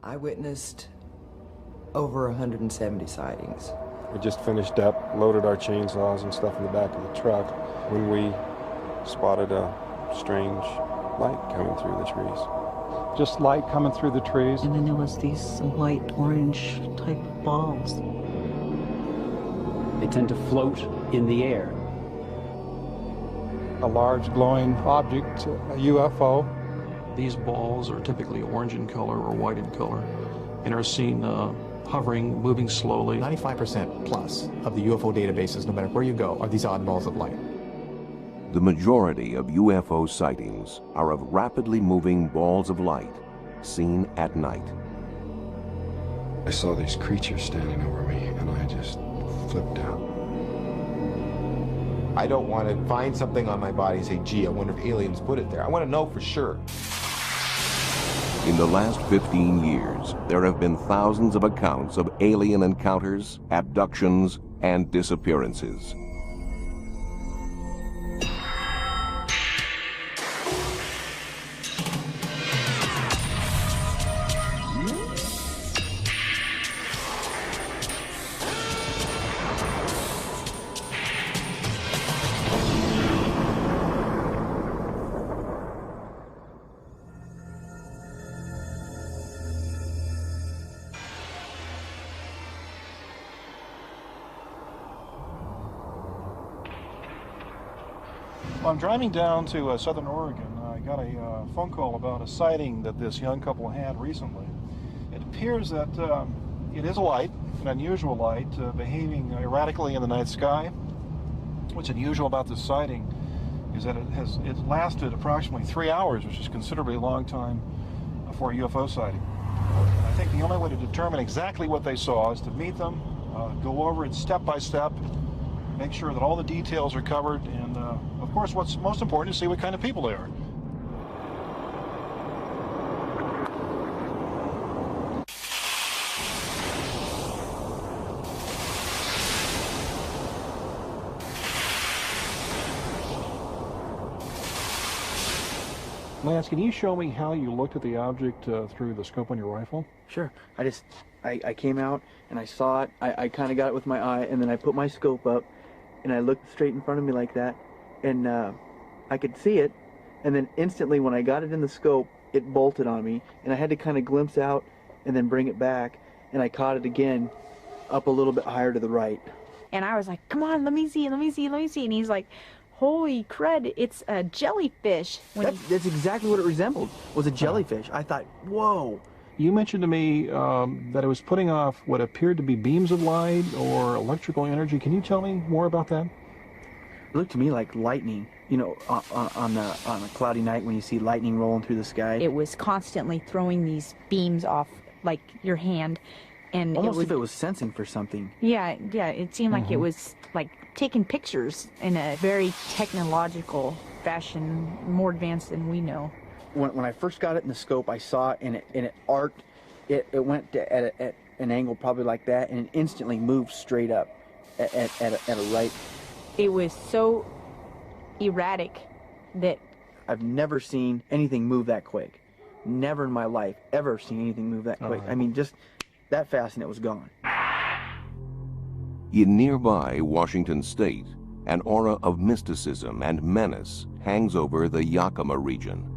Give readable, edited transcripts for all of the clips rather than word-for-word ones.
I witnessed over 170 sightings. We just finished up, loaded our chainsaws and stuff in the back of the truck when we spotted a strange light coming through the trees. Just light coming through the trees. And then there was these white, orange type balls. They tend to float in the air. A large glowing object, a UFO. These balls are typically orange in color or white in color and are seen hovering, moving slowly. 95% plus of the UFO databases, no matter where you go, are these odd balls of light. The majority of UFO sightings are of rapidly moving balls of light seen at night. I saw these creatures standing over me and I just flipped out. I don't want to find something on my body and say, gee, I wonder if aliens put it there. I want to know for sure. In the last 15 years, there have been thousands of accounts of alien encounters, abductions, and disappearances. Well, I'm driving down to southern Oregon. I got a phone call about a sighting that this young couple had recently. It appears that it is a light, an unusual light, behaving erratically in the night sky. What's unusual about this sighting is that it lasted approximately 3 hours, which is considerably a long time for a UFO sighting. And I think the only way to determine exactly what they saw is to meet them, go over it step by step, make sure that all the details are covered, and of course what's most important is see what kind of people they are. Lance, can you show me how you looked at the object through the scope on your rifle? Sure. I came out and I saw it. I kind of got it with my eye, and then I put my scope up and I looked straight in front of me like that, and I could see it, and then instantly when I got it in the scope, it bolted on me, and I had to kind of glimpse out and then bring it back, and I caught it again up a little bit higher to the right. And I was like, come on, let me see, let me see, let me see. And he's like, holy crud, it's a jellyfish. That's exactly what it resembled, was a jellyfish. I thought, whoa. You mentioned to me that it was putting off what appeared to be beams of light or electrical energy. Can you tell me more about that? It looked to me like lightning, you know, on a cloudy night when you see lightning rolling through the sky. It was constantly throwing these beams off, like your hand. And almost if it was sensing for something. Yeah, it seemed like it was like taking pictures in a very technological fashion, more advanced than we know. When I first got it in the scope, I saw it and it arced. It went at an angle probably like that, and it instantly moved straight up at a right. It was so erratic that I've never seen anything move that quick. Never in my life ever seen anything move that quick. I mean, just that fast and it was gone. In nearby Washington State, an aura of mysticism and menace hangs over the Yakima region.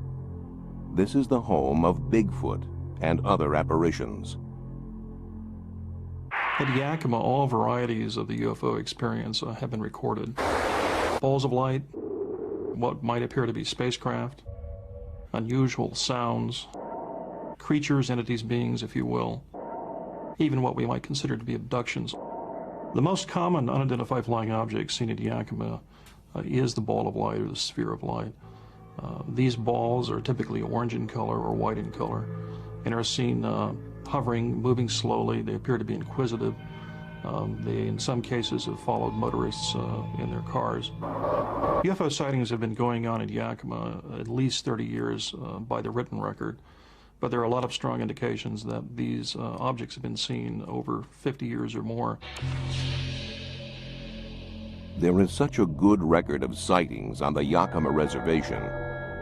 This is the home of Bigfoot and other apparitions. At Yakima, all varieties of the UFO experience have been recorded. Balls of light, what might appear to be spacecraft, unusual sounds, creatures, entities, beings, if you will, even what we might consider to be abductions. The most common unidentified flying object seen at Yakima is the ball of light or the sphere of light. These balls are typically orange in color or white in color and are seen hovering, moving slowly. They appear to be inquisitive. They, in some cases, have followed motorists in their cars. UFO sightings have been going on in Yakima at least 30 years by the written record, but there are a lot of strong indications that these objects have been seen over 50 years or more. There is such a good record of sightings on the Yakima Reservation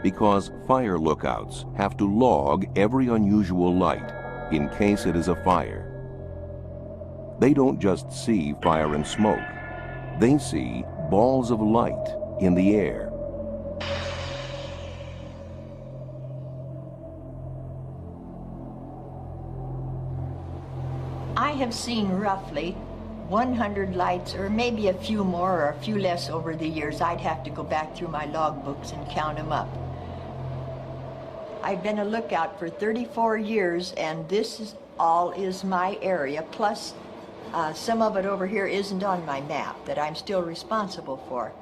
because fire lookouts have to log every unusual light in case it is a fire. They don't just see fire and smoke. They see balls of light in the air. I have seen roughly 100 lights, or maybe a few more or a few less over the years. I'd have to go back through my logbooks and count them up. I've been a lookout for 34 years, and this is all is my area, plus some of it over here isn't on my map that I'm still responsible for.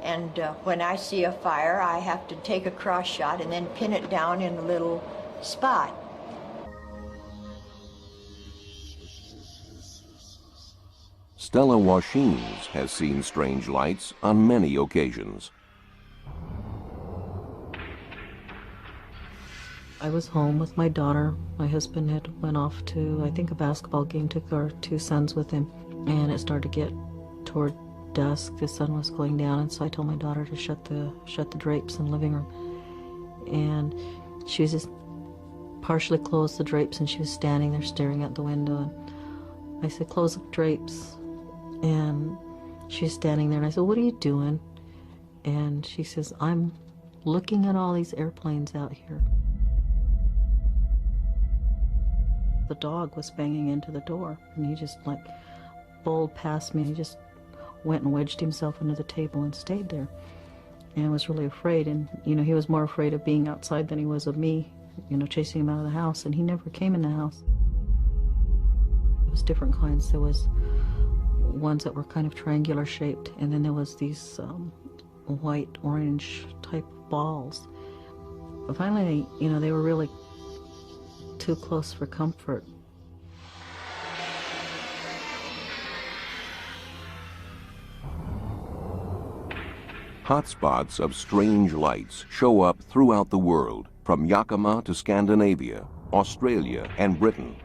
And when I see a fire, I have to take a cross shot and then pin it down in a little spot. Stella Washines has seen strange lights on many occasions. I was home with my daughter. My husband had went off to, I think, a basketball game, took our two sons with him, and it started to get toward dusk. The sun was going down, and so I told my daughter to shut the drapes in the living room. And she was just partially closed the drapes, and she was standing there staring out the window. And I said, "Close the drapes." And she's standing there, and I said, "What are you doing?" And she says, "I'm looking at all these airplanes out here." The dog was banging into the door, and he just like bowled past me, and he just went and wedged himself under the table and stayed there. And I was really afraid, and you know, he was more afraid of being outside than he was of me, you know, chasing him out of the house, and he never came in the house. It was different kinds. There was ones that were kind of triangular shaped, and then there was these white orange type balls. But finally, you know, they were really too close for comfort. Hotspots of strange lights show up throughout the world, from Yakima to Scandinavia, Australia, and Britain.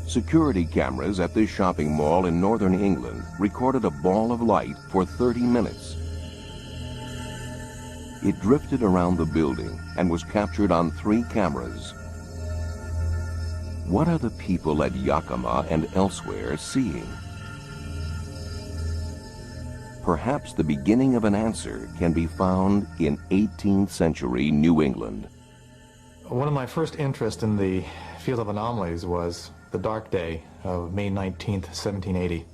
Security cameras at this shopping mall in northern England recorded a ball of light for 30 minutes. It drifted around the building and was captured on 3 cameras. What are the people at Yakima and elsewhere seeing? Perhaps the beginning of an answer can be found in 18th century New England. One of my first interests in the field of anomalies was the dark day of May 19th, 1780,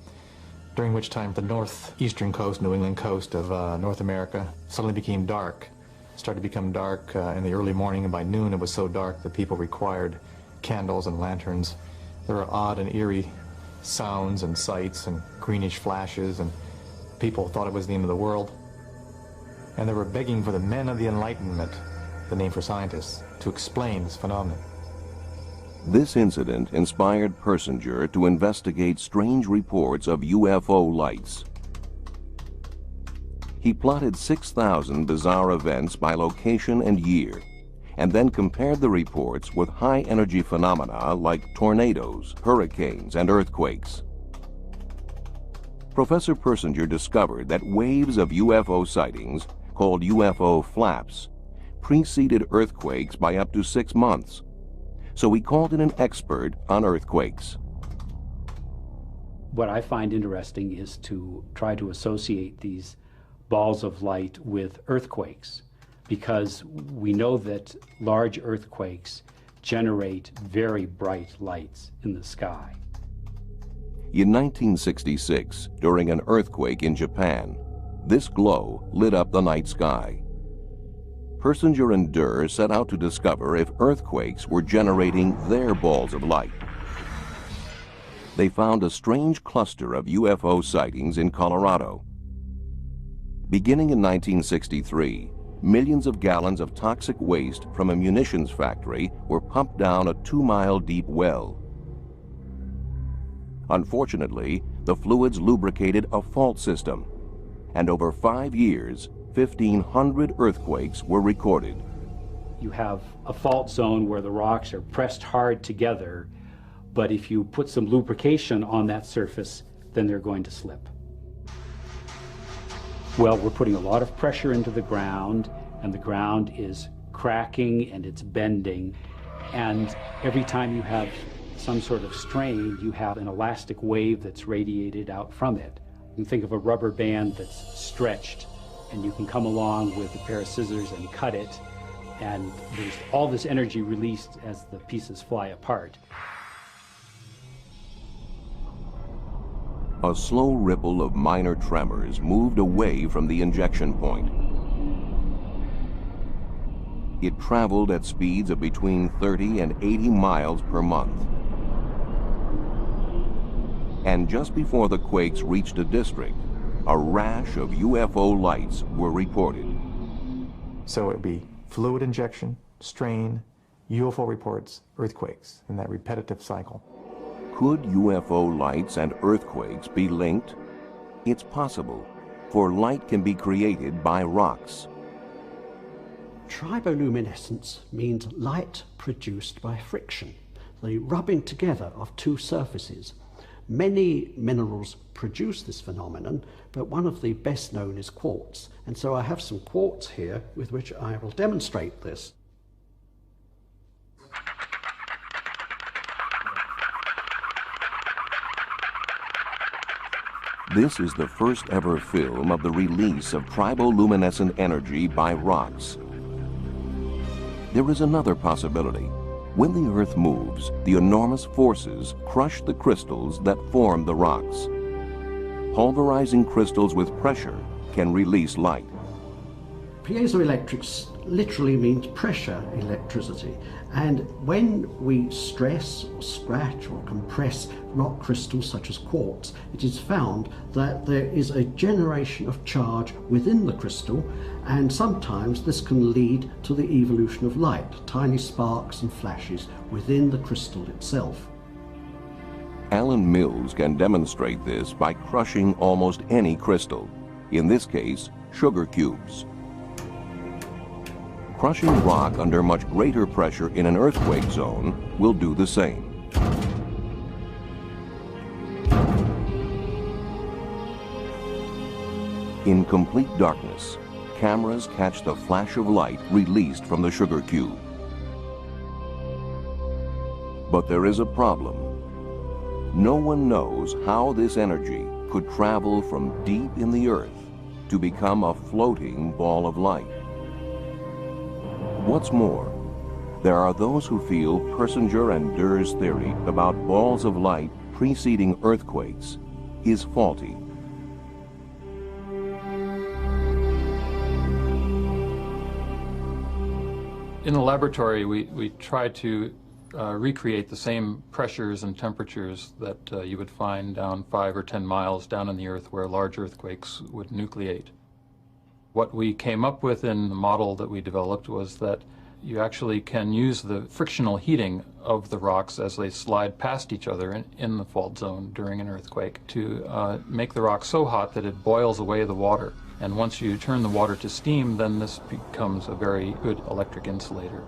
during which time the northeastern coast, New England coast of North America suddenly became dark. It started to become dark in the early morning, and by noon it was so dark that people required candles and lanterns. There were odd and eerie sounds and sights and greenish flashes, and people thought it was the end of the world. And they were begging for the men of the Enlightenment, the name for scientists, to explain this phenomenon. This incident inspired Persinger to investigate strange reports of UFO lights. He plotted 6,000 bizarre events by location and year, and then compared the reports with high-energy phenomena like tornadoes, hurricanes, and earthquakes. Professor Persinger discovered that waves of UFO sightings, called UFO flaps, preceded earthquakes by up to 6 months. So he called in an expert on earthquakes. What I find interesting is to try to associate these balls of light with earthquakes, because we know that large earthquakes generate very bright lights in the sky. In 1966, during an earthquake in Japan, this glow lit up the night sky. Persinger and Durr set out to discover if earthquakes were generating their balls of light. They found a strange cluster of UFO sightings in Colorado. Beginning in 1963, millions of gallons of toxic waste from a munitions factory were pumped down a 2-mile deep well. Unfortunately, the fluids lubricated a fault system, and over 5 years, 1,500 earthquakes were recorded. You have a fault zone where the rocks are pressed hard together, but if you put some lubrication on that surface, then they're going to slip. Well, we're putting a lot of pressure into the ground, and the ground is cracking and it's bending. And every time you have some sort of strain, you have an elastic wave that's radiated out from it. You can think of a rubber band that's stretched, and you can come along with a pair of scissors and cut it, and there's all this energy released as the pieces fly apart. A slow ripple of minor tremors moved away from the injection point. It traveled at speeds of between 30 and 80 miles per month. And just before the quakes reached a district, a rash of UFO lights were reported. So it would be fluid injection, strain, UFO reports, earthquakes, in that repetitive cycle. Could UFO lights and earthquakes be linked? It's possible, for light can be created by rocks. Triboluminescence means light produced by friction, the rubbing together of two surfaces. Many minerals produce this phenomenon, but one of the best known is quartz. And so I have some quartz here with which I will demonstrate this. This is the first ever film of the release of triboluminescent energy by rocks. There is another possibility. When the Earth moves, the enormous forces crush the crystals that form the rocks. Pulverizing crystals with pressure can release light. Piezoelectrics literally means pressure electricity, and when we stress or scratch or compress rock crystals such as quartz, it is found that there is a generation of charge within the crystal, and sometimes this can lead to the evolution of light, tiny sparks and flashes within the crystal itself. Alan Mills can demonstrate this by crushing almost any crystal, in this case, sugar cubes. Crushing rock under much greater pressure in an earthquake zone will do the same. In complete darkness, cameras catch the flash of light released from the sugar cube. But there is a problem. No one knows how this energy could travel from deep in the earth to become a floating ball of light. What's more, there are those who feel Persinger and Durr's theory about balls of light preceding earthquakes is faulty. In the laboratory, we tried to recreate the same pressures and temperatures that you would find down 5 or 10 miles down in the earth where large earthquakes would nucleate. What we came up with in the model that we developed was that you actually can use the frictional heating of the rocks as they slide past each other in the fault zone during an earthquake to make the rock so hot that it boils away the water. And once you turn the water to steam, then this becomes a very good electric insulator.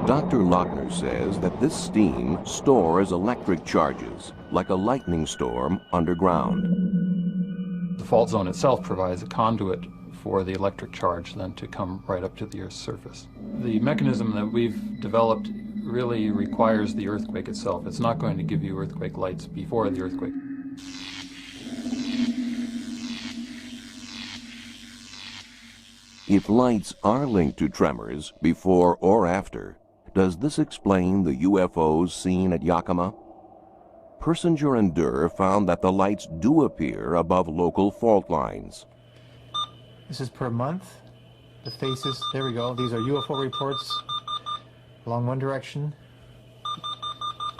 Dr. Lochner says that this steam stores electric charges, like a lightning storm underground. The fault zone itself provides a conduit for the electric charge then to come right up to the Earth's surface. The mechanism that we've developed really requires the earthquake itself. It's not going to give you earthquake lights before the earthquake. If lights are linked to tremors before or after, does this explain the UFOs seen at Yakima? Persinger and Durr found that the lights do appear above local fault lines. This is per month. The faces, there we go. These are UFO reports along one direction,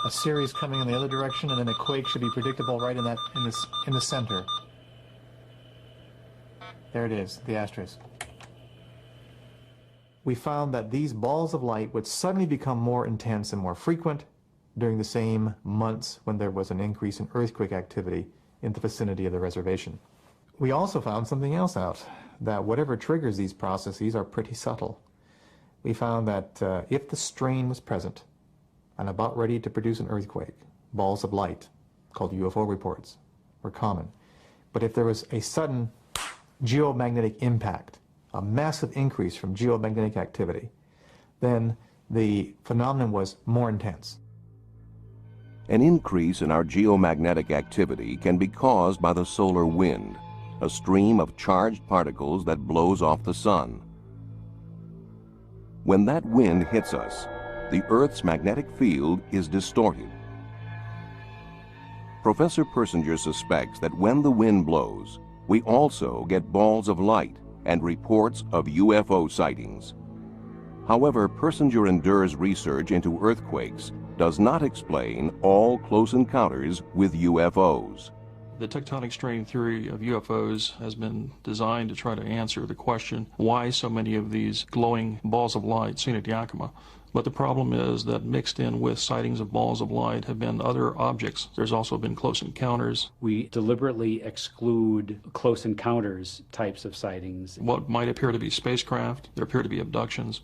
a series coming in the other direction, and then a quake should be predictable right in the center. There it is, the asterisk. We found that these balls of light would suddenly become more intense and more frequent during the same months when there was an increase in earthquake activity in the vicinity of the reservation. We also found something else out, that whatever triggers these processes are pretty subtle. We found that if the strain was present and about ready to produce an earthquake, balls of light, called UFO reports, were common. But if there was a sudden geomagnetic impact, a massive increase from geomagnetic activity, then the phenomenon was more intense. An increase in our geomagnetic activity can be caused by the solar wind, a stream of charged particles that blows off the sun. When that wind hits us, the Earth's magnetic field is distorted. Professor Persinger suspects that when the wind blows, we also get balls of light and reports of UFO sightings. However, Persinger and Durr's research into earthquakes does not explain all close encounters with UFOs. The tectonic strain theory of UFOs has been designed to try to answer the question, why so many of these glowing balls of light seen at Yakima? But the problem is that mixed in with sightings of balls of light have been other objects. There's also been close encounters. We deliberately exclude close encounters types of sightings. What might appear to be spacecraft, there appear to be abductions.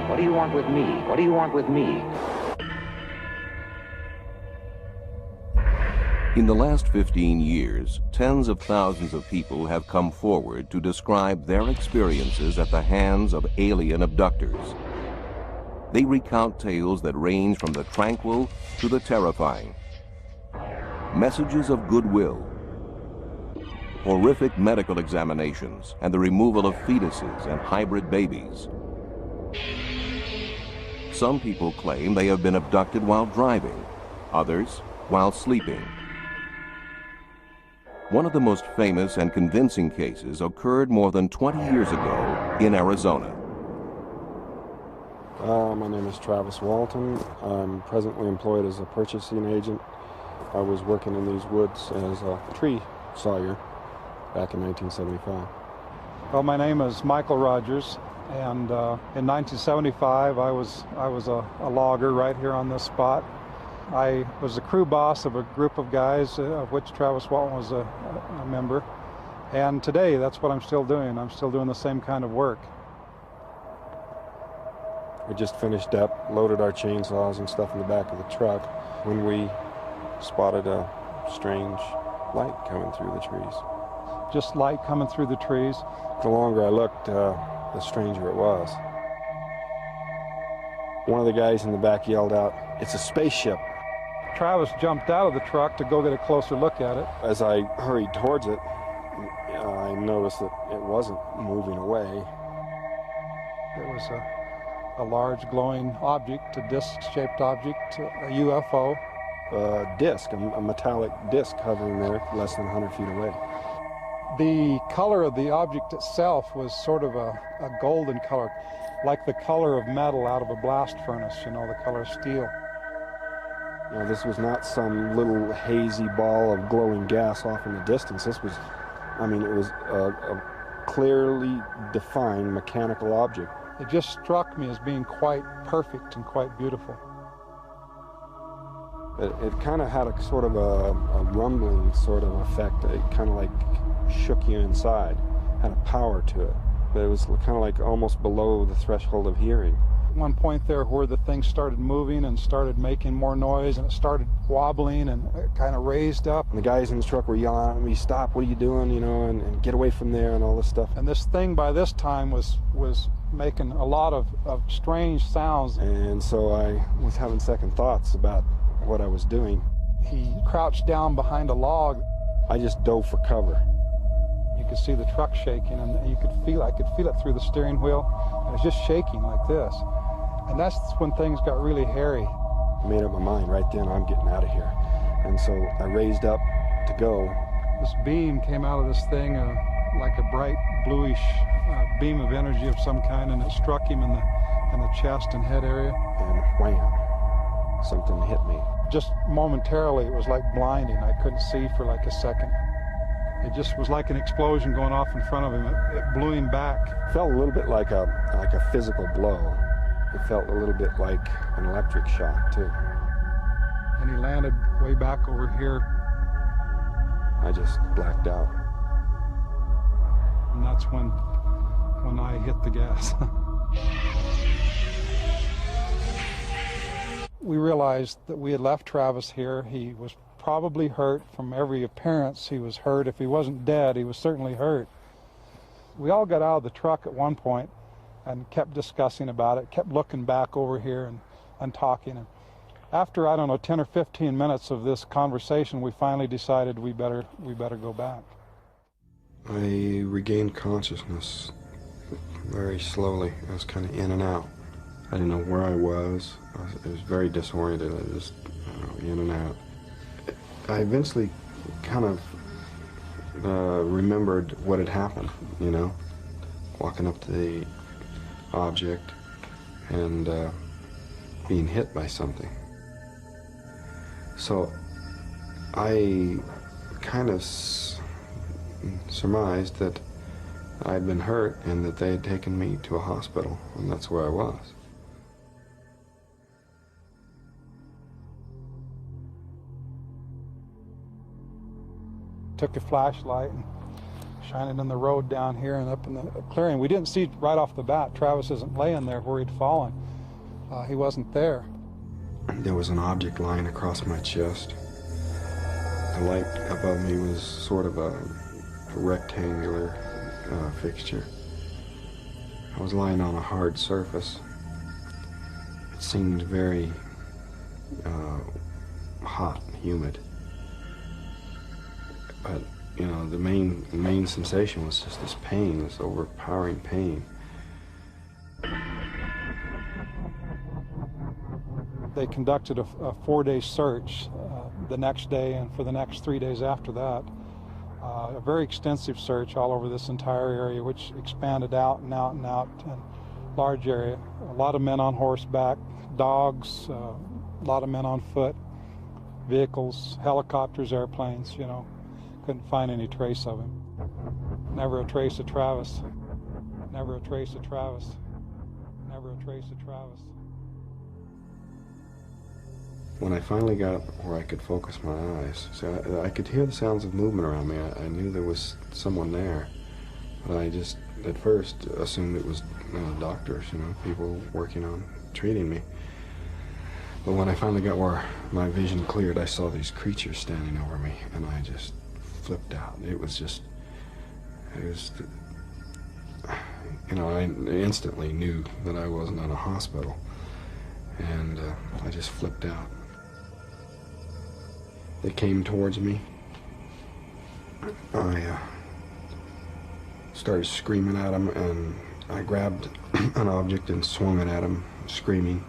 What do you want with me? What do you want with me? In the last 15 years, tens of thousands of people have come forward to describe their experiences at the hands of alien abductors. They recount tales that range from the tranquil to the terrifying. Messages of goodwill, horrific medical examinations, and the removal of fetuses and hybrid babies. Some people claim they have been abducted while driving, others while sleeping. One of the most famous and convincing cases occurred more than 20 years ago in Arizona. My name is Travis Walton. I'm presently employed as a purchasing agent. I was working in these woods as a tree sawyer back in 1975. Well, my name is Michael Rogers, and in 1975 I was a logger right here on this spot. I was the crew boss of a group of guys, of which Travis Walton was a member. And today, that's what I'm still doing. I'm still doing the same kind of work. We just finished up, loaded our chainsaws and stuff in the back of the truck when we spotted a strange light coming through the trees. Just light coming through the trees. The longer I looked, the stranger it was. One of the guys in the back yelled out, "It's a spaceship." Travis jumped out of the truck to go get a closer look at it. As I hurried towards it, I noticed that it wasn't moving away. It was a large glowing object, a disc-shaped object, a UFO. A disc, a metallic disc hovering there less than 100 feet away. The color of the object itself was sort of a golden color, like the color of metal out of a blast furnace, you know, the color of steel. Now, this was not some little hazy ball of glowing gas off in the distance. This was, I mean, it was a clearly defined mechanical object. It just struck me as being quite perfect and quite beautiful. It kind of had a sort of a rumbling sort of effect. It kind of like shook you inside, had a power to it. But it was kind of like almost below the threshold of hearing. At one point there where the thing started moving and started making more noise, and it started wobbling and it kind of raised up. And the guys in the truck were yelling at me, "Stop, what are you doing?" You know, and get away from there and all this stuff. And this thing by this time was making a lot of strange sounds. And so I was having second thoughts about what I was doing. He crouched down behind a log. I just dove for cover. You could see the truck shaking, and I could feel it through the steering wheel. It was just shaking like this. And that's when things got really hairy. I made up my mind right then, I'm getting out of here. And so I raised up to go. This beam came out of this thing like a bright bluish beam of energy of some kind, and it struck him in the chest and head area. And wham, something hit me. Just momentarily, it was like blinding. I couldn't see for like a second. It just was like an explosion going off in front of him. It blew him back. It felt a little bit like a physical blow. It felt a little bit like an electric shock, too. And he landed way back over here. I just blacked out. And that's when I hit the gas. We realized that we had left Travis here. He was probably hurt. From every appearance, he was hurt. If he wasn't dead, he was certainly hurt. We all got out of the truck at one point and kept discussing about it, kept looking back over here and talking. And after, I don't know, 10 or 15 minutes of this conversation, we finally decided we better go back. I regained consciousness very slowly. I was kind of in and out. I didn't know where I was. I was very disoriented. I just, in and out. I eventually kind of remembered what had happened, walking up to the object and being hit by something. So I kind of surmised that I'd been hurt and that they had taken me to a hospital, and that's where I was. Took a flashlight and shined it in the road down here and up in the clearing. We didn't see right off the bat. Travis isn't laying there where he'd fallen. He wasn't there. There was an object lying across my chest. The light above me was sort of a rectangular fixture. I was lying on a hard surface. It seemed very hot and humid. But, the main sensation was just this pain, this overpowering pain. They conducted a 4-day search the next day and for the next 3 days after that. A very extensive search all over this entire area, which expanded out and out and out, and large area. A lot of men on horseback, dogs, a lot of men on foot, vehicles, helicopters, airplanes, Couldn't find any trace of him. Never a trace of Travis. Never a trace of Travis. Never a trace of Travis. When I finally got where I could focus my eyes, I could hear the sounds of movement around me. I knew there was someone there, but I just, at first, assumed it was doctors, people working on treating me. But when I finally got where my vision cleared, I saw these creatures standing over me, and I just flipped out. I instantly knew that I wasn't in a hospital, and I just flipped out. They came towards me. I started screaming at them, and I grabbed an object and swung it at them, screaming.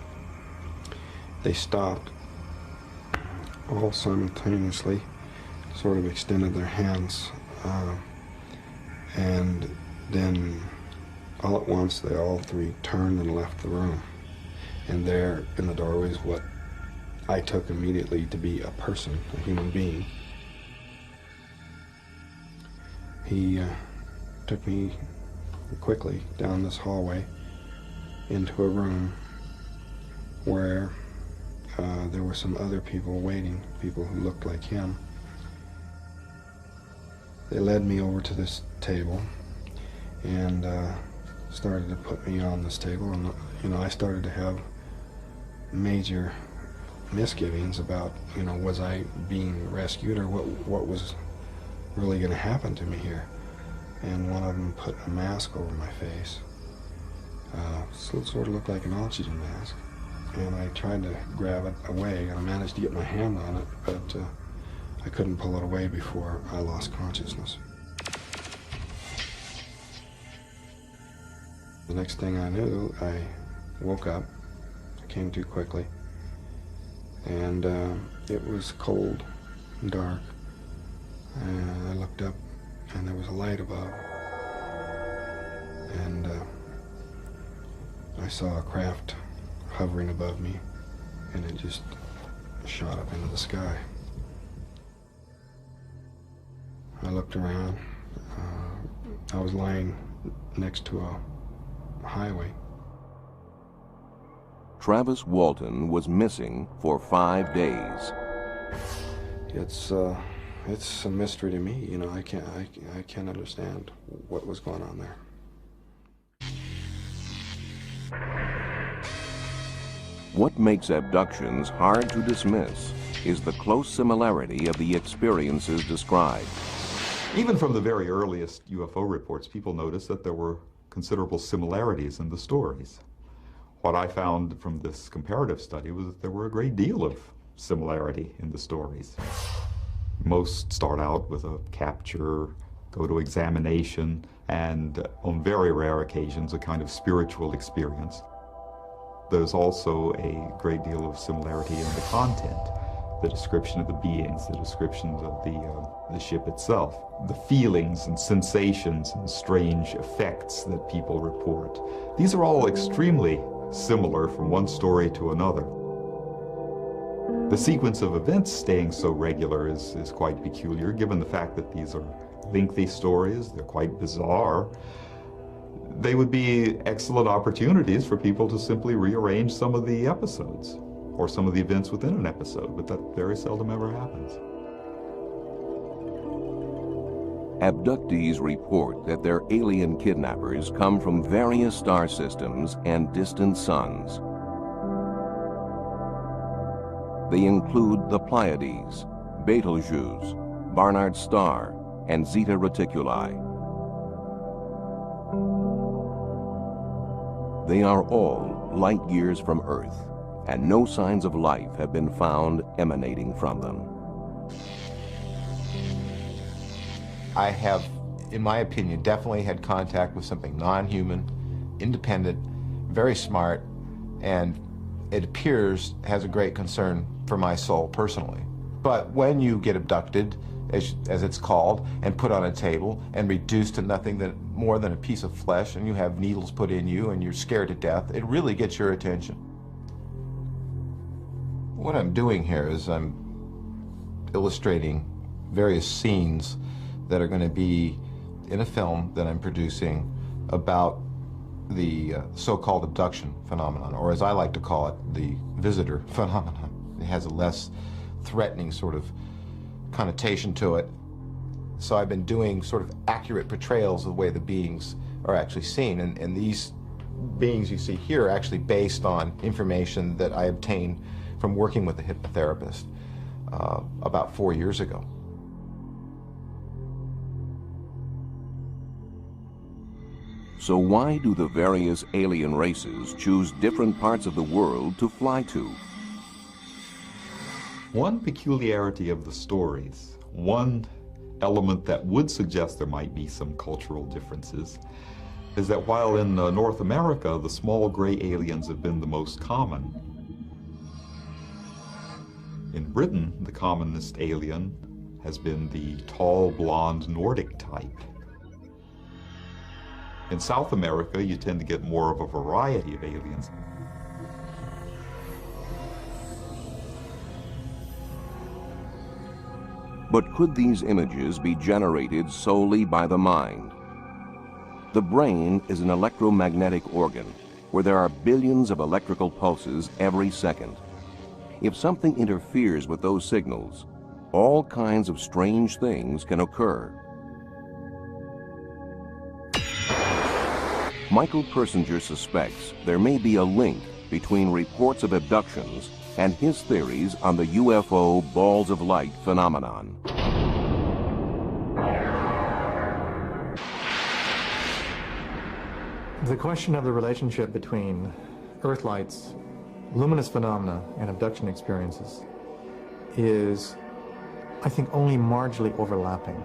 They stopped all simultaneously, sort of extended their hands, and then all at once they all three turned and left the room. And there in the doorway is what I took immediately to be a person, a human being. He took me quickly down this hallway into a room where there were some other people waiting, people who looked like him. They led me over to this table and started to put me on this table, and I started to have major misgivings about, was I being rescued, or what was really going to happen to me here. And one of them put a mask over my face. So it sort of looked like an oxygen mask. And I tried to grab it away, and I managed to get my hand on it, but I couldn't pull it away before I lost consciousness. The next thing I knew, I woke up. I came to quickly, and it was cold and dark. And I looked up, and there was a light above, and I saw a craft hovering above me, and it just shot up into the sky. I looked around. I was lying next to a highway. Travis Walton was missing for 5 days. It's It's a mystery to me. You know, I can't understand what was going on there. What makes abductions hard to dismiss is the close similarity of the experiences described. Even from the very earliest UFO reports, people noticed that there were considerable similarities in the stories. What I found from this comparative study was that there were a great deal of similarity in the stories. Most start out with a capture, go to examination, and on very rare occasions, a kind of spiritual experience. There's also a great deal of similarity in the content, the description of the beings, the descriptions of the ship itself, the feelings and sensations and strange effects that people report. These are all extremely similar from one story to another. The sequence of events staying so regular is quite peculiar, given the fact that these are lengthy stories, they're quite bizarre. They would be excellent opportunities for people to simply rearrange some of the episodes or some of the events within an episode, but that very seldom ever happens. Abductees report that their alien kidnappers come from various star systems and distant suns. They include the Pleiades, Betelgeuse, Barnard's Star, and Zeta Reticuli. They are all light years from Earth, and no signs of life have been found emanating from them. I have, in my opinion, definitely had contact with something non-human, independent, very smart, and it appears has a great concern for my soul personally. But when you get abducted, as it's called, and put on a table and reduced to nothing more than a piece of flesh, and you have needles put in you and you're scared to death, it really gets your attention. What I'm doing here is I'm illustrating various scenes that are going to be in a film that I'm producing about the so-called abduction phenomenon, or as I like to call it, the visitor phenomenon. It has a less threatening sort of connotation to it. So I've been doing sort of accurate portrayals of the way the beings are actually seen, and these beings you see here are actually based on information that I obtained from working with a hypnotherapist about 4 years ago. So why do the various alien races choose different parts of the world to fly to? One peculiarity of the stories, one element that would suggest there might be some cultural differences, is that while in North America, the small gray aliens have been the most common, in Britain, the commonest alien has been the tall, blonde Nordic type. In South America, you tend to get more of a variety of aliens. But could these images be generated solely by the mind? The brain is an electromagnetic organ where there are billions of electrical pulses every second. If something interferes with those signals, all kinds of strange things can occur. Michael Persinger suspects there may be a link between reports of abductions and his theories on the UFO balls of light phenomenon. The question of the relationship between Earth lights, luminous phenomena, and abduction experiences is, I think, only marginally overlapping.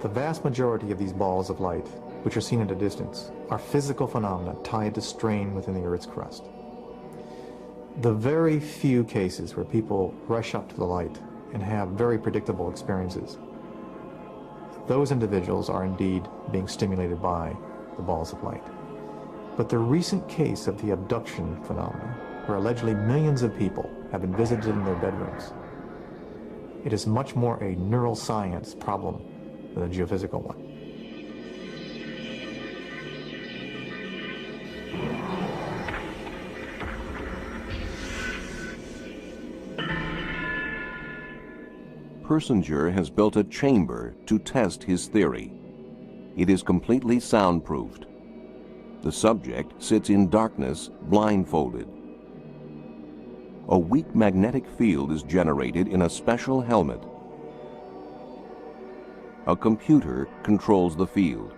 The vast majority of these balls of light, which are seen at a distance, are physical phenomena tied to strain within the Earth's crust. The very few cases where people rush up to the light and have very predictable experiences, those individuals are indeed being stimulated by the balls of light. But the recent case of the abduction phenomenon, where allegedly millions of people have been visited in their bedrooms, it is much more a neuroscience problem than a geophysical one. Persinger has built a chamber to test his theory. It is completely soundproofed. The subject sits in darkness, blindfolded. A weak magnetic field is generated in a special helmet. A computer controls the field.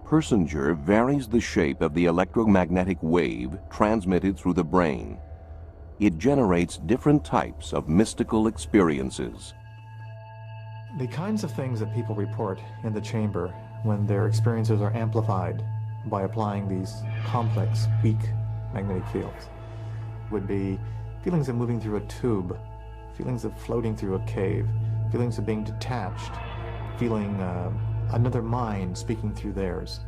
Persinger varies the shape of the electromagnetic wave transmitted through the brain. It generates different types of mystical experiences. The kinds of things that people report in the chamber when their experiences are amplified by applying these complex, weak magnetic fields would be feelings of moving through a tube, feelings of floating through a cave, feelings of being detached, feeling another mind speaking through theirs,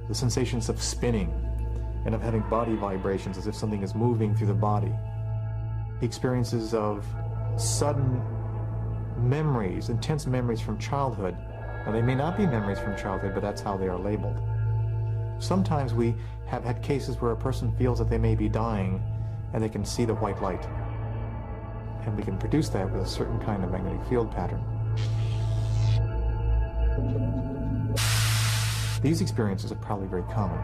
the sensations of spinning and of having body vibrations as if something is moving through the body, the experiences of sudden memories, intense memories from childhood. Now, they may not be memories from childhood, but that's how they are labeled. Sometimes we have had cases where a person feels that they may be dying and they can see the white light. And we can produce that with a certain kind of magnetic field pattern. These experiences are probably very common.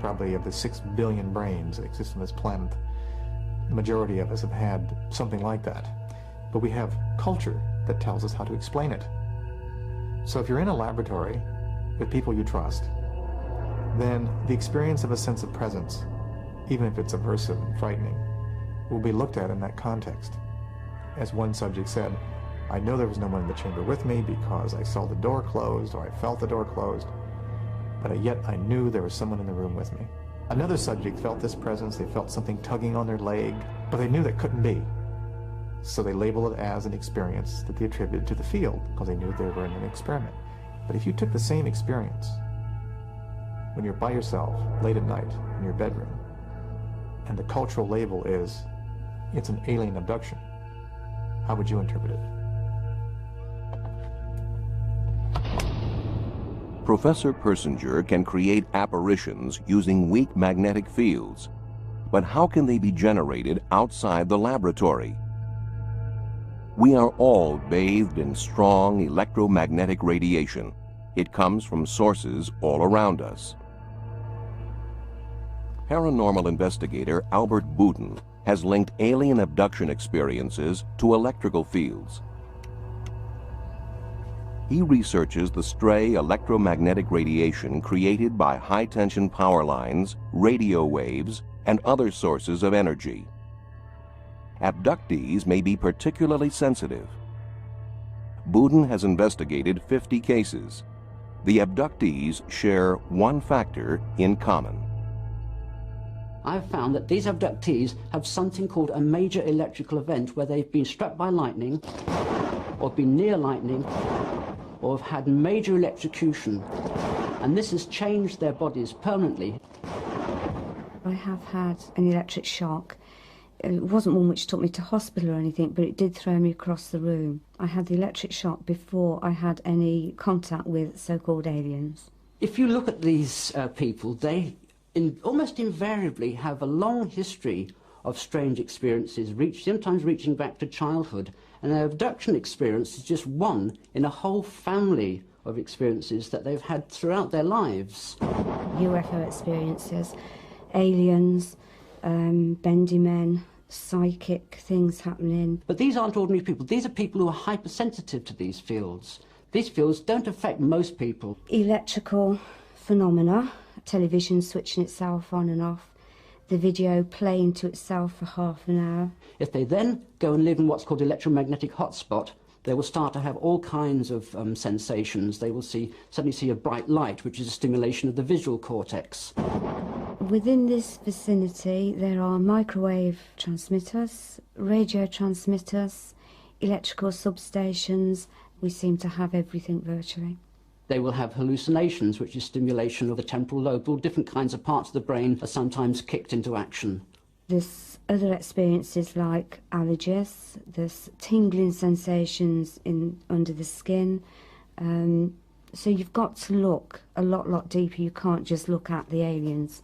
Probably of the 6 billion brains that exist on this planet, the majority of us have had something like that. But we have culture that tells us how to explain it. So if you're in a laboratory with people you trust, then the experience of a sense of presence, even if it's aversive and frightening, will be looked at in that context. As one subject said, I know there was no one in the chamber with me because I saw the door closed or I felt the door closed, but yet I knew there was someone in the room with me. Another subject felt this presence, they felt something tugging on their leg, but they knew that couldn't be. So they labeled it as an experience that they attributed to the field because they knew they were in an experiment. But if you took the same experience when you're by yourself late at night in your bedroom, and the cultural label is, it's an alien abduction, how would you interpret it? Professor Persinger can create apparitions using weak magnetic fields. But how can they be generated outside the laboratory? We are all bathed in strong electromagnetic radiation. It comes from sources all around us. Paranormal investigator Albert Boudin has linked alien abduction experiences to electrical fields. He researches the stray electromagnetic radiation created by high-tension power lines, radio waves, and other sources of energy. Abductees may be particularly sensitive. Boudin has investigated 50 cases. The abductees share one factor in common. I've found that these abductees have something called a major electrical event where they've been struck by lightning, or been near lightning, or have had major electrocution, and this has changed their bodies permanently. I have had an electric shock. It wasn't one which took me to hospital or anything, but it did throw me across the room. I had the electric shock before I had any contact with so-called aliens. If you look at these people, they almost invariably have a long history of strange experiences, sometimes reaching back to childhood. And their abduction experience is just one in a whole family of experiences that they've had throughout their lives. UFO experiences, aliens, bendy men, psychic things happening. But these aren't ordinary people. These are people who are hypersensitive to these fields. These fields don't affect most people. Electrical phenomena, television switching itself on and off, the video playing to itself for half an hour. If they then go and live in what's called electromagnetic hotspot, they will start to have all kinds of sensations. They will suddenly see a bright light, which is a stimulation of the visual cortex. Within this vicinity, there are microwave transmitters, radio transmitters, electrical substations. We seem to have everything virtually. They will have hallucinations, which is stimulation of the temporal lobe. All different kinds of parts of the brain are sometimes kicked into action. There's other experiences like allergies, there's tingling sensations under the skin, So you've got to look a lot deeper. You can't just look at the aliens.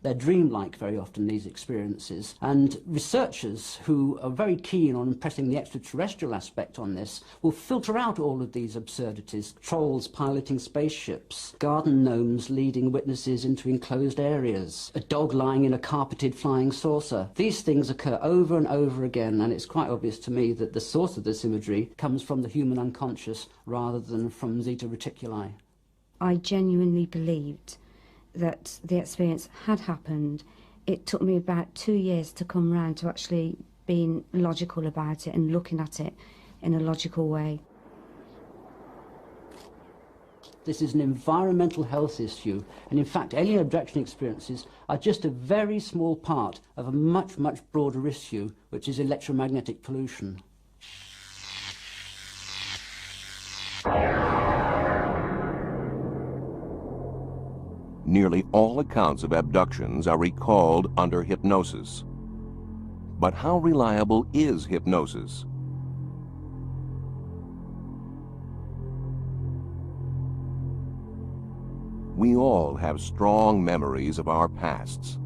They're dreamlike very often, these experiences, and researchers who are very keen on impressing the extraterrestrial aspect on this will filter out all of these absurdities. Trolls piloting spaceships, garden gnomes leading witnesses into enclosed areas, a dog lying in a carpeted flying saucer. These things occur over and over again, and it's quite obvious to me that the source of this imagery comes from the human unconscious rather than from Zeta Reticuli. I genuinely believed that the experience had happened. It took me about 2 years to come round to actually being logical about it and looking at it in a logical way. This is an environmental health issue, and in fact alien abduction experiences are just a very small part of a much broader issue, which is electromagnetic pollution. Nearly all accounts of abductions are recalled under hypnosis. But how reliable is hypnosis? We all have strong memories of our pasts.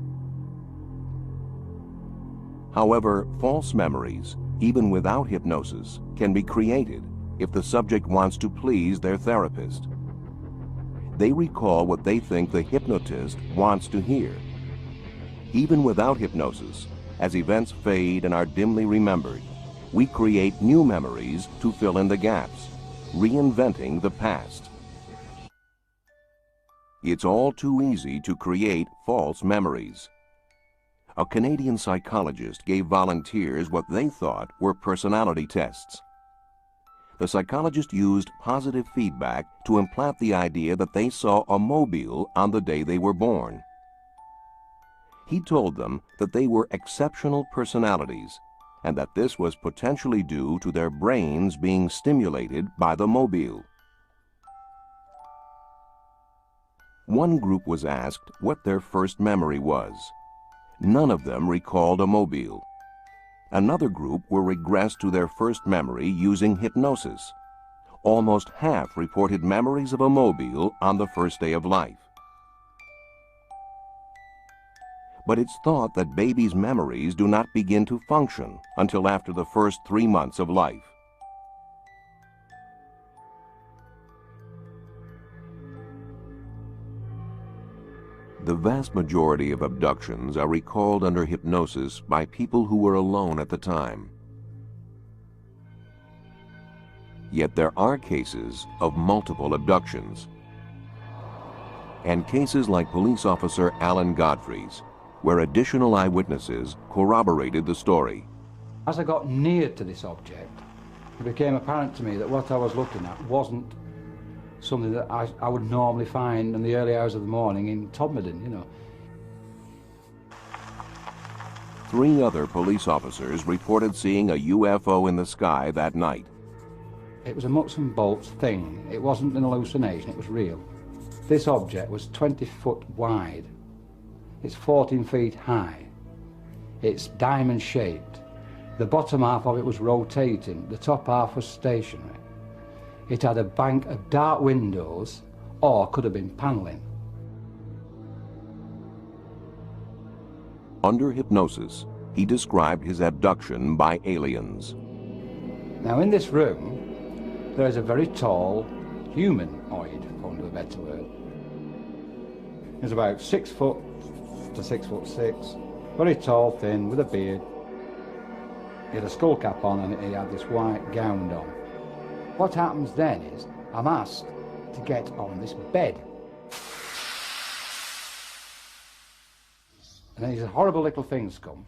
However, false memories, even without hypnosis, can be created if the subject wants to please their therapist. They recall what they think the hypnotist wants to hear. Even without hypnosis, as events fade and are dimly remembered, we create new memories to fill in the gaps, reinventing the past. It's all too easy to create false memories. A Canadian psychologist gave volunteers what they thought were personality tests. The psychologist used positive feedback to implant the idea that they saw a mobile on the day they were born. He told them that they were exceptional personalities and that this was potentially due to their brains being stimulated by the mobile. One group was asked what their first memory was. None of them recalled a mobile. Another group were regressed to their first memory using hypnosis. Almost half reported memories of a mobile on the first day of life. But it's thought that babies' memories do not begin to function until after the first 3 months of life. The vast majority of abductions are recalled under hypnosis by people who were alone at the time. Yet there are cases of multiple abductions. And cases like police officer Alan Godfrey's, where additional eyewitnesses corroborated the story. As I got near to this object, it became apparent to me that what I was looking at wasn't something that I would normally find in the early hours of the morning in Todmorden, you know. 3 other police officers reported seeing a UFO in the sky that night. It was a nuts and bolts thing. It wasn't an hallucination, it was real. This object was 20 foot wide. It's 14 feet high. It's diamond shaped. The bottom half of it was rotating, the top half was stationary. It had a bank of dark windows, or could have been paneling. Under hypnosis, he described his abduction by aliens. Now in this room, there is a very tall humanoid, for want of a better word. He's about 6 foot to 6'6", very tall, thin, with a beard. He had a skull cap on and he had this white gown on. What happens then is, I'm asked to get on this bed. And then these horrible little things come.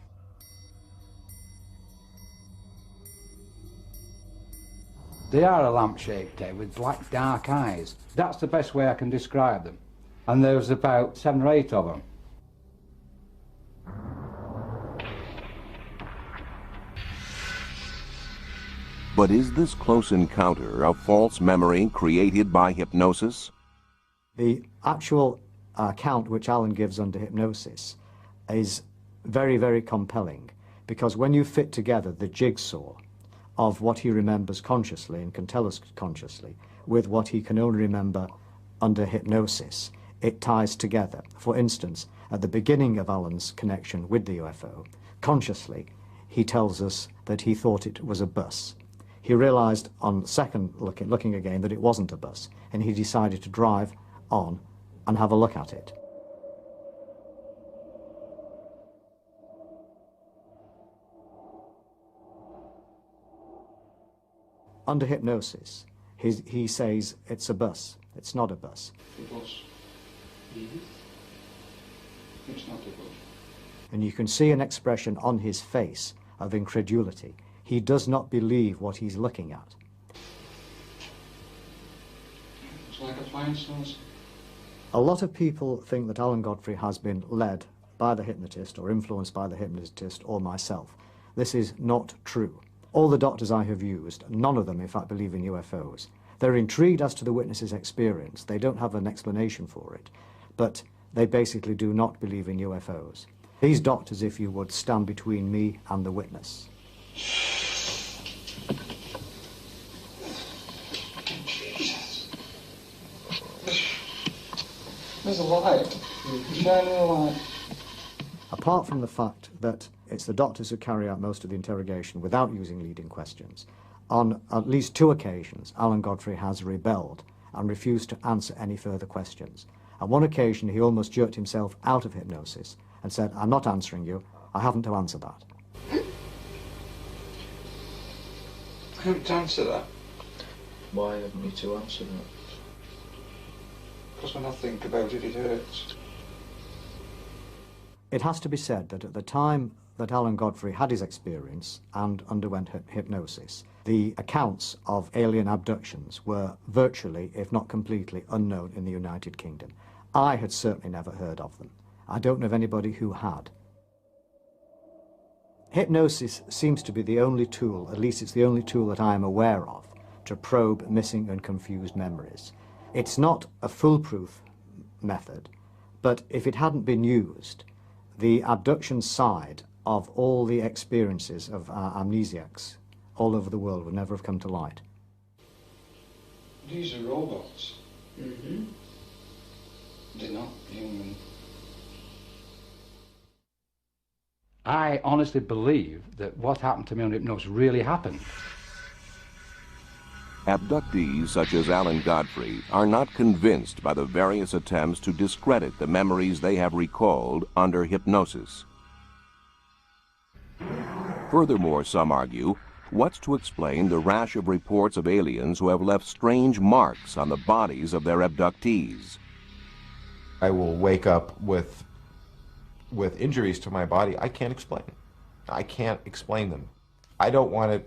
They are a lamp-shaped head with black dark eyes. That's the best way I can describe them. And there was about 7 or 8 of them. But is this close encounter a false memory created by hypnosis? The actual account which Alan gives under hypnosis is very, very compelling, because when you fit together the jigsaw of what he remembers consciously and can tell us consciously with what he can only remember under hypnosis. It ties together. For instance, at the beginning of Alan's connection with the UFO, consciously, he tells us that he thought it was a bus. He realized on second looking again that it wasn't a bus, and he decided to drive on and have a look at it. Under hypnosis, he says it's a bus. It's not a bus. It was. It's not a bus. And you can see an expression on his face of incredulity. He does not believe what he's looking at. It's like a flying saucer. A lot of people think that Alan Godfrey has been led by the hypnotist or influenced by the hypnotist or myself. This is not true. All the doctors I have used, none of them in fact believe in UFOs. They're intrigued as to the witness's experience. They don't have an explanation for it, but they basically do not believe in UFOs. These doctors, if you would, stand between me and the witness. There's a light. Shining a light. Apart from the fact that it's the doctors who carry out most of the interrogation without using leading questions, on at least 2 occasions, Alan Godfrey has rebelled and refused to answer any further questions. On one occasion, he almost jerked himself out of hypnosis and said, "I'm not answering you. I haven't to answer that." I haven't to answer that. Why haven't you to answer that? Because when I think about it, it hurts. It has to be said that at the time that Alan Godfrey had his experience and underwent hypnosis, the accounts of alien abductions were virtually, if not completely, unknown in the United Kingdom. I had certainly never heard of them. I don't know of anybody who had. Hypnosis seems to be the only tool, at least it's the only tool that I am aware of, to probe missing and confused memories. It's not a foolproof method, but if it hadn't been used, the abduction side of all the experiences of amnesiacs all over the world would never have come to light. These are robots. Mm-hmm. They're not human. I honestly believe that what happened to me on hypnosis really happened. Abductees such as Alan Godfrey are not convinced by the various attempts to discredit the memories they have recalled under hypnosis. Furthermore, some argue, what's to explain the rash of reports of aliens who have left strange marks on the bodies of their abductees? I will wake up with injuries to my body I can't explain. I can't explain them. I don't want to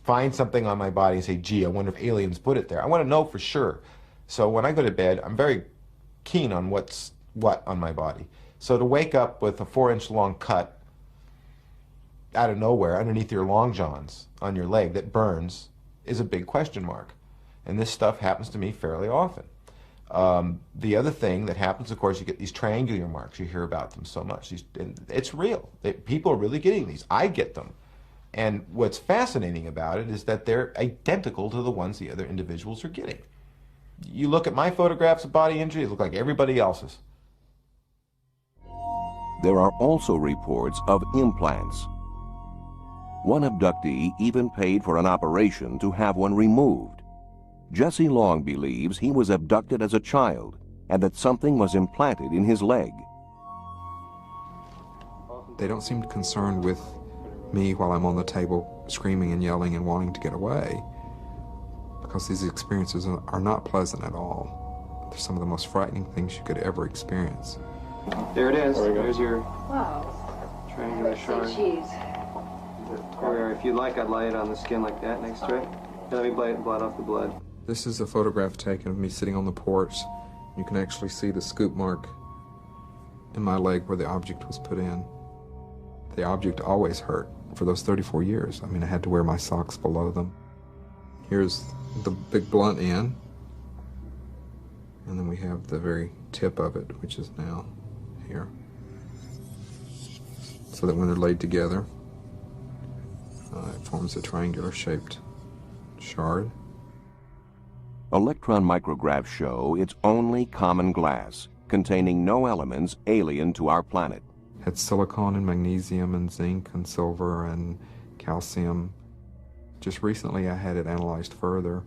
find something on my body and say, gee, I wonder if aliens put it there. I want to know for sure. So when I go to bed, I'm very keen on what's what on my body. So to wake up with a 4-inch long cut out of nowhere underneath your long johns on your leg that burns is a big question mark. And this stuff happens to me fairly often. The other thing that happens, of course, you get these triangular marks. You hear about them so much. It's real. People are really getting these. I get them. And what's fascinating about it is that they're identical to the ones the other individuals are getting. You look at my photographs of body injury, they look like everybody else's. There are also reports of implants. One abductee even paid for an operation to have one removed. Jesse Long believes he was abducted as a child and that something was implanted in his leg. They don't seem concerned with me while I'm on the table screaming and yelling and wanting to get away, because these experiences are not pleasant at all. They're some of the most frightening things you could ever experience. There it is. There's your Wow. triangular shard. Or if you like, I'd lay it on the skin like that next to it. And let me blot off the blood. This is a photograph taken of me sitting on the porch. You can actually see the scoop mark in my leg where the object was put in. The object always hurt for those 34 years. I mean, I had to wear my socks below them. Here's the big blunt end. And then we have the very tip of it, which is now here. So that when they're laid together, it forms a triangular-shaped shard. Electron micrographs show it's only common glass, containing no elements alien to our planet. Had silicon and magnesium and zinc and silver and calcium. Just recently I had it analyzed further.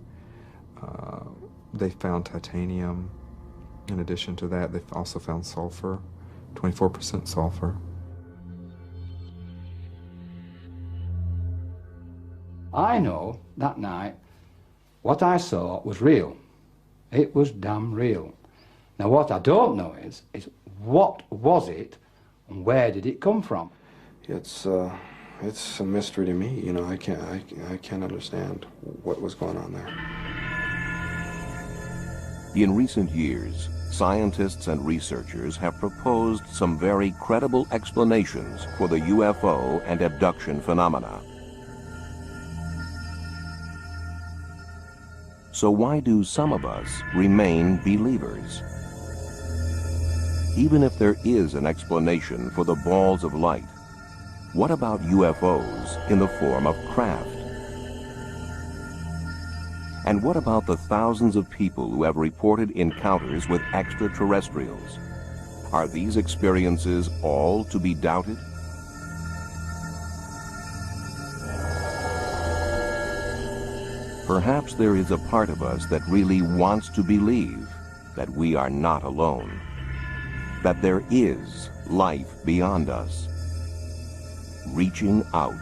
They found titanium. In addition to that, they've also found sulfur, 24% sulfur. I know that night what I saw was real. It was damn real. Now what I don't know is what was it and where did it come from? It's a mystery to me. You know, I can't understand what was going on there. In recent years, scientists and researchers have proposed some very credible explanations for the UFO and abduction phenomena. So why do some of us remain believers? Even if there is an explanation for the balls of light, what about UFOs in the form of craft? And what about the thousands of people who have reported encounters with extraterrestrials? Are these experiences all to be doubted? Perhaps there is a part of us that really wants to believe that we are not alone, that there is life beyond us, reaching out